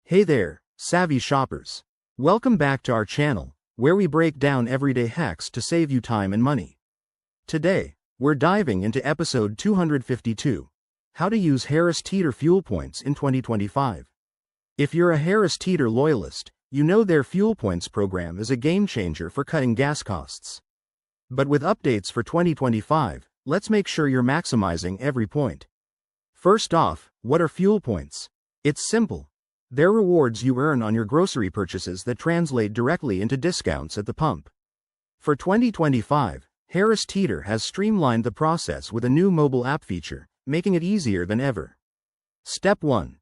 Hey there, savvy shoppers. Welcome back to our channel, where we break down everyday hacks to save you time and money. Today, we're diving into episode 252, How to Use Harris Teeter Fuel Points in 2025. If you're a Harris Teeter loyalist, you know their Fuel Points program is a game changer for cutting gas costs. But with updates for 2025, let's make sure you're maximizing every point. First off, what are fuel points? It's simple. They're rewards you earn on your grocery purchases that translate directly into discounts at the pump. For 2025, Harris Teeter has streamlined the process with a new mobile app feature, making it easier than ever. Step 1.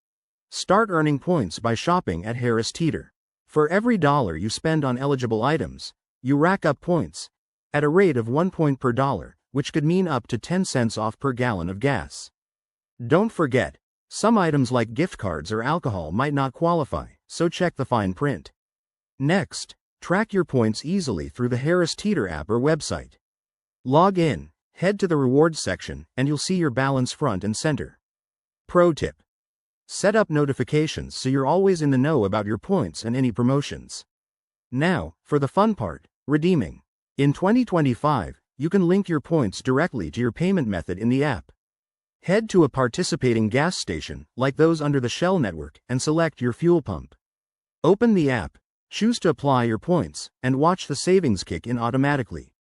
Start earning points by shopping at Harris Teeter. For every dollar you spend on eligible items, you rack up points, at a rate of 1 point per dollar, which could mean up to 10 cents off per gallon of gas. Don't forget, some items like gift cards or alcohol might not qualify, so check the fine print. Next, track your points easily through the Harris Teeter app or website. Log in, head to the rewards section, and you'll see your balance front and center. Pro tip: set up notifications so you're always in the know about your points and any promotions. Now, for the fun part, redeeming. In 2025, you can link your points directly to your payment method in the app. Head to a participating gas station, like those under the Shell network, and select your fuel pump. Open the app, choose to apply your points, and watch the savings kick in automatically.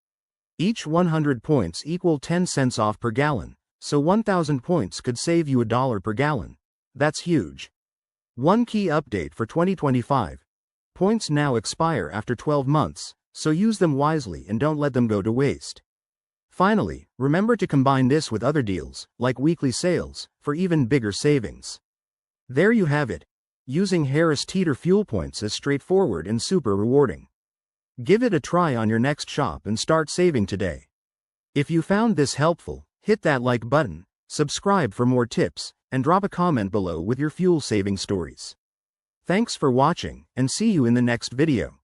Each 100 points equal 10 cents off per gallon, so 1,000 points could save you $1 per gallon. That's huge. One key update for 2025. Points now expire after 12 months, so use them wisely and don't let them go to waste. Finally, remember to combine this with other deals, like weekly sales, for even bigger savings. There you have it. Using Harris Teeter Fuel Points is straightforward and super rewarding. Give it a try on your next shop and start saving today. If you found this helpful, hit that like button, subscribe for more tips, and drop a comment below with your fuel saving stories. Thanks for watching, and see you in the next video.